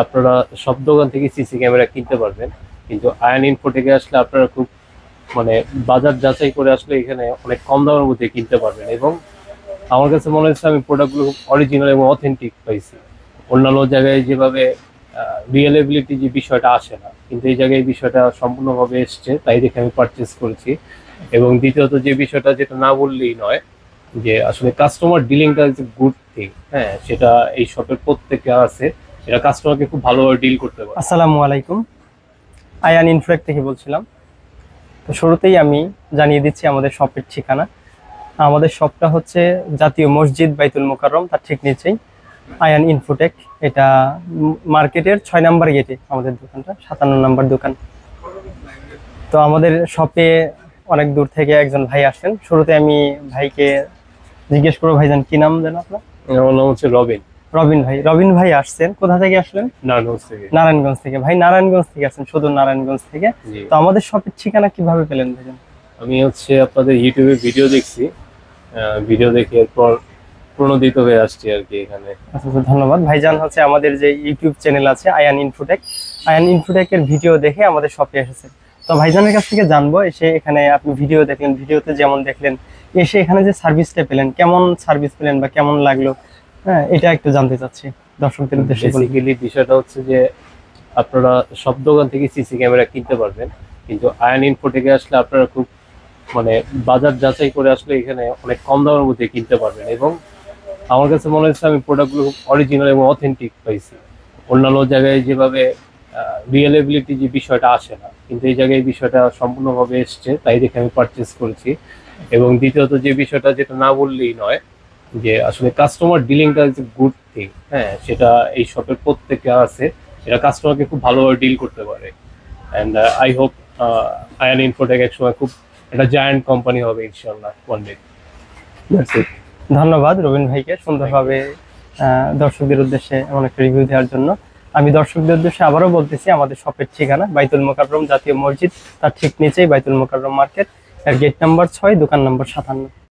আপনারা সব দোকান থেকে সিসি ক্যামেরা কিনতে পারবেন, কিন্তু আয়ন ইনফোটেকে আসলে আপনারা খুব মানে বাজার যাচাই করে আসলে এখানে অনেক কম দামের মধ্যে কিনতে পারবেন। এবং আমার কাছে মনে হচ্ছে আমি প্রোডাক্টগুলো খুব অরিজিনাল এবং অথেন্টিক পাইছি। অন্যান্য জায়গায় যেভাবে রিয়েলেবিলিটি যে বিষয়টা আসে না, কিন্তু এই জায়গায় এই বিষয়টা সম্পূর্ণভাবে এসছে, তাই দেখে আমি পারচেস করেছি। এবং দ্বিতীয়ত যে বিষয়টা, যেটা না বললেই নয়, যে আসলে কাস্টমার ডিলিংটা ইজ এ গুড থিং। হ্যাঁ, সেটা এই শপের প্রত্যেকে আছে, এটা কাস্টমারকে খুব ভালোভাবে ডিল করতে পারে। আসসালামু আলাইকুম। আয়ান ইনফ্রেক থেকে বলছিলাম। তো শুরুতেই আমি জানিয়ে দিচ্ছি আমাদের শপের ঠিকানা। আমাদের শপটা হচ্ছে জাতীয় মসজিদ বাইতুল মোকাররম, তার ঠিক নিচেই আয়ান ইনফোটেক। এটা মার্কেটের 6 নম্বর গেটে আমাদের দোকানটা, 57 নম্বর দোকান। তো আমাদের শপে অনেক দূর থেকে একজন ভাই আসছেন। শুরুতে আমি ভাইকে জিজ্ঞেস করবো, ভাইজান কি নাম দেন আপনার? আমার নাম হচ্ছে রবিন। রবিন ভাই। রবিন ভাই আসছেন কোথা থেকে আসলেন? নারায়ণগঞ্জ থেকে। নারায়ণগঞ্জ থেকে। ভাই নারায়ণগঞ্জ থেকে আসছেন, শুধু নারায়ণগঞ্জ থেকে। জি। তো আমাদের শপের ঠিকানা কিভাবে পেলেন ভাইজান? আমি হচ্ছে আপনাদের ইউটিউবে ভিডিও দেখছি, ভিডিও দেখে এরপর প্রণোদিত হয়ে আসছি আর কি এখানে। আচ্ছা আচ্ছা, ধন্যবাদ ভাইজান। হচ্ছে আমাদের যে ইউটিউব চ্যানেল আছে আয়ান ইনফোটেক, আয়ান ইনফোটেকের ভিডিও দেখে আমাদের শপে এসেছে। তো ভাইজানের কাছ থেকে জানবো, এসে এখানে আপনি ভিডিও দেখলেন, ভিডিওতে যেমন দেখলেন, এসে এখানে যে সার্ভিসটা পেলেন, কেমন সার্ভিস পেলেন বা কেমন লাগলো, হ্যাঁ এটা একটু জানতে চাচ্ছি দর্শকদের উদ্দেশ্যে। বেসিক্যালি বিষয়টা হচ্ছে যে আপনারা সব দোকান থেকে সিসি ক্যামেরা কিনতে পারবেন, কিন্তু আয়ন ইনফোটেকে আসলে আপনারা খুব মানে বাজার যাচাই করে আসলে এখানে অনেক কম দামের মধ্যে কিনতে পারবেন। এবং আমার কাছে মনে হচ্ছে আমি প্রোডাক্টগুলো খুব অরিজিনাল এবং অথেন্টিক পাইছি। অন্যান্য জায়গায় যেভাবে রিয়েলেবিলিটি যে বিষয়টা আসে না, কিন্তু এই জায়গায় এই বিষয়টা সম্পূর্ণভাবে এসছে, তাই দেখে আমি পারচেস করেছি। এবং দ্বিতীয়ত যে বিষয়টা, যেটা না বললেই নয়, যে আসলে কাস্টমার ডিলিংটা ইজ এ গুড থিং। হ্যাঁ, সেটা এই শপের প্রত্যেকে আছে, এটা কাস্টমারকে খুব ভালোভাবে ডিল করতে পারে। And I hope Ayaan Infotech একসময় খুব একটা জায়ান্ট কোম্পানি হবে ইনশাল্লাহ ওয়ান ডে। That's it. ধন্যবাদ রবিন ভাইকে সুন্দরভাবে দর্শকদের উদ্দেশ্যে এমন একটা রিভিউ দেওয়ার জন্য। আমি দর্শকদের উদ্দেশ্যে আবারও বলতেছি, আমাদের শপের ঠিকানা বাইতুল মোকাররম জাতীয় মসজিদ, তার ঠিক নিচেই বাইতুল মোকাররম মার্কেট, এর গেট নাম্বার 6, দোকান নাম্বার 57।